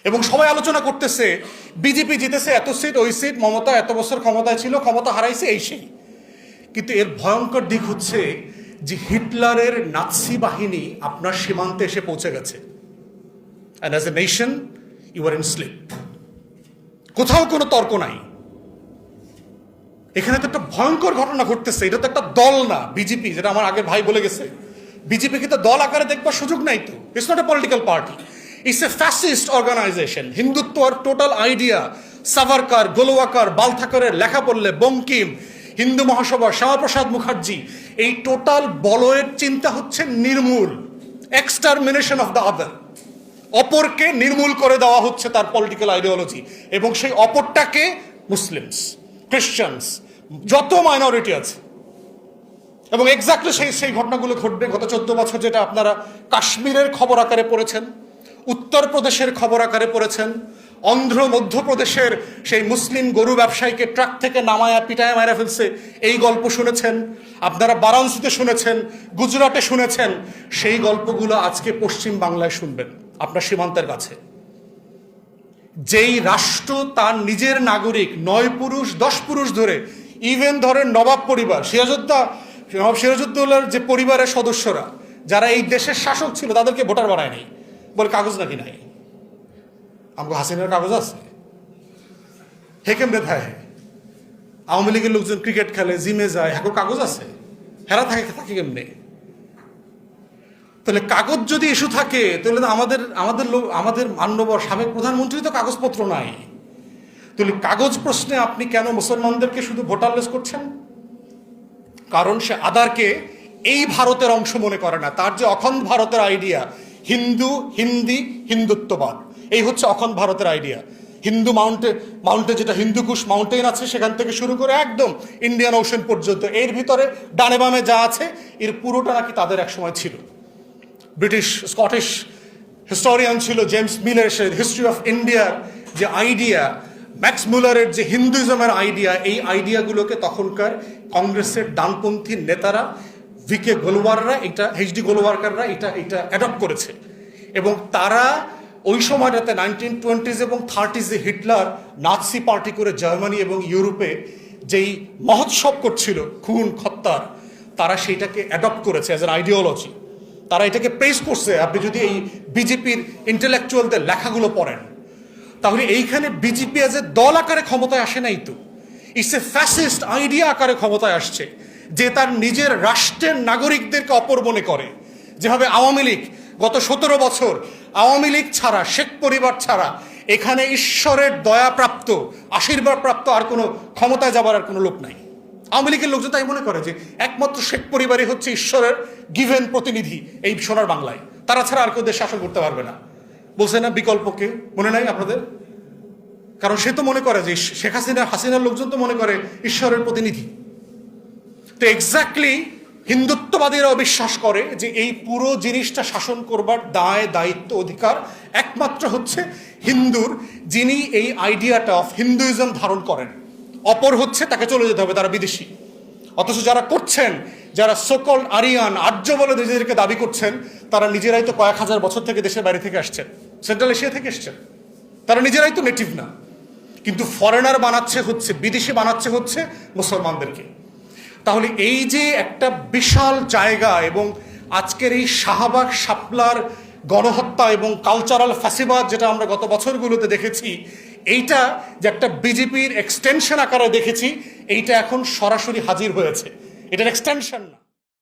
এবং সবাই আলোচনা করতেছে বিজেপি জিতেছে এত সিট, ওই সিট, মমতা এত বছর ক্ষমতায় ছিল, ক্ষমতা হারাইছে, এই সেই। কিন্তু এর ভয়ঙ্কর দিক হচ্ছে যে হিটলারের নাৎসি বাহিনী আপনার সীমান্তে এসে পৌঁছে গেছে। And as a nation you are in sleep. কোথাও কোনো তর্ক নাই। এখানে তো একটা ভয়ঙ্কর ঘটনা ঘটতেছে। এটা তো একটা দল না, বিজেপি, যেটা আমার আগের ভাই বলে গেছে। বিজেপিকে তো দল আকারে দেখবার সুযোগ নাই তো। It's not a political party, it's a fascist organisation. Hindutva আর টোটাল আইডিয়া সাভারকার, গোলওয়াকার, বালথাকরের লেখা পড়লে, বঙ্কিম, হিন্দু মহাসভা, শ্যামাপ্রসাদ মুখার্জি, এই টোটাল বলয়ের চিন্তা হচ্ছে নির্মূল, এক্সটারমিনেশন অফ দ্য আদার। অপরকে নির্মূল করে দেওয়া হচ্ছে তার পলিটিক্যাল আইডিওলজি। এবং সেই অপরটাকে মুসলিমস, খ্রিশ্চানস, যত মাইনরিটি আছে। এবং এক্স্যাক্টলি সেই ঘটনাগুলো ঘটবে গত 14 বছর, যেটা আপনারা কাশ্মীরের খবর আকারে পড়েছেন, উত্তরপ্রদেশের খবর আকারে পড়েছেন, মধ্যপ্রদেশের সেই মুসলিম গরু ব্যবসায়ীকে ট্রাক থেকে নামায়া পিটায় মারা ফেলছে, এই গল্প শুনেছেন। আপনারা বারাণসীতে শুনেছেন, গুজরাটে শুনেছেন। সেই গল্পগুলো আজকে পশ্চিম বাংলায় শুনবেন, আপনার সীমান্তের কাছে। যেই রাষ্ট্র তার নিজের নাগরিক 9 পুরুষ 10 পুরুষ ধরে, ইভেন ধরেন নবাব পরিবার, নবাব সিরাজউদ্দৌলার যে পরিবারের সদস্যরা যারা এই দেশের শাসক ছিল, তাদেরকে ভোটার বানায় নাই বলে কাগজ নাকি নাই। আমাকে হাসিনার কাগজ আছে, হেকেম রেথায় আওয়ামী লীগের লোকজন ক্রিকেট খেলে, জিমে যায়, হ্যাঁ কাগজ আছে, হেরা থাকে কেমনে? তাহলে কাগজ যদি ইস্যু থাকে, তাহলে আমাদের মাননীয় সাবেক প্রধানমন্ত্রী তো কাগজপত্র নাই। তাহলে কাগজ প্রশ্নে আপনি কেন মুসলমানদেরকে শুধু ভোটারলেস করছেন? কারণ সে আদারকে এই ভারতের অংশ মনে করে না। তার যে অখণ্ড ভারতের আইডিয়া, হিন্দুত্ববাদ, এই হচ্ছে অখণ্ড ভারতের আইডিয়া। হিন্দু মাউন্টে যেটা হিন্দুকুশ মাউন্টেন আছে, সেখান থেকে শুরু করে একদম ইন্ডিয়ান ওশান পর্যন্ত, এর ভিতরে ডানে বামে যা আছে, এর পুরোটা নাকি তাদের একসময় ছিল। ব্রিটিশ স্কটিশ হিস্টোরিয়ান ছিল James Miller, say history of ইন্ডিয়ার যে আইডিয়া, ম্যাক্স মুলারের যে হিন্দুইজমের আইডিয়া, এই আইডিয়াগুলোকে তখনকার কংগ্রেসের ডানপন্থী নেতারা, ভিকে গোলওয়াররা, এইচডি গোলওয়ারকাররা এটা অ্যাডপ্ট করেছে। এবং তারা ওই সময়টাতে 1920s এবং 30s হিটলার নাৎসি পার্টি করে জার্মানি এবং ইউরোপে যেই মহোৎসব করছিল খুন খত্তার, তারা সেইটাকে অ্যাডপ্ট করেছে অ্যাজ অ্যান আইডিওলজি। তারা এটাকে প্রেস করছে। আপনি যদি এই বিজেপির ইন্টেলেকচুয়ালদের লেখাগুলো পড়েন, তাহলে এইখানে বিজেপি এজ এ দল আকারে ক্ষমতায় আসে নাই তো, ইটস এ ফ্যাসিস্ট আইডিয়া আকারে ক্ষমতায় আসছে, যে তার নিজের রাষ্ট্রের নাগরিকদেরকে অপর মনে করে। যেভাবে আওয়ামী লীগ গত 17 বছর, আওয়ামী লীগ ছাড়া, শেখ পরিবার ছাড়া এখানে ঈশ্বরের দয়াপ্রাপ্ত, আশীর্বাদপ্রাপ্ত আর কোনো ক্ষমতায় যাবার আর কোনো লোক নাই। আওয়ামী লীগের লোকজন তাই মনে করে যে একমাত্র শেখ পরিবারই হচ্ছে ঈশ্বরের গিভেন প্রতিনিধি এই সোনার বাংলায়, তারা ছাড়া আর কেউ দেশ শাসন করতে পারবে না। বলছে না বিকল্পকে, মনে নাই আপনাদের? কারণ সে তো মনে করে যে শেখ হাসিনার লোকজন তো মনে করে ঈশ্বরের প্রতিনিধি। তো এক্স্যাক্টলি হিন্দুত্ববাদীরাও বিশ্বাস করে যে এই পুরো জিনিসটা শাসন করবার দায়, দায়িত্ব, অধিকার একমাত্র হচ্ছে হিন্দুর, যিনি এই আইডিয়াটা অফ হিন্দুইজম ধারণ করেন। অপর হচ্ছে তাকে চলে যেতে হবে, তারা বিদেশি। অথচ যারা করছেন, যারা সোকল্ড আরিয়ান, আর্য বলে নিজেদেরকে দাবি করছেন, তারা নিজেরাই তো কয়েক হাজার বছর থেকে দেশের বাইরে থেকে আসছেন, সেন্ট্রাল এশিয়া থেকে এসছেন। তারা নিজেরাই তো নেটিভ না, কিন্তু ফরেনার বানাচ্ছে হচ্ছে, বিদেশি বানাচ্ছে হচ্ছে মুসলমানদেরকে। তাহলে এই যে একটা বিশাল জায়গা, এবং আজকের এই শাহবাগ শাপলার গণহত্যা এবং কালচারাল ফ্যাসিবাদ, যেটা আমরা গত বছরগুলোতে দেখেছি, এইটা যে একটা বিজেপির এক্সটেনশন আকারে দেখেছি, এইটা এখন সরাসরি হাজির হয়েছে। এটার এক্সটেনশন না।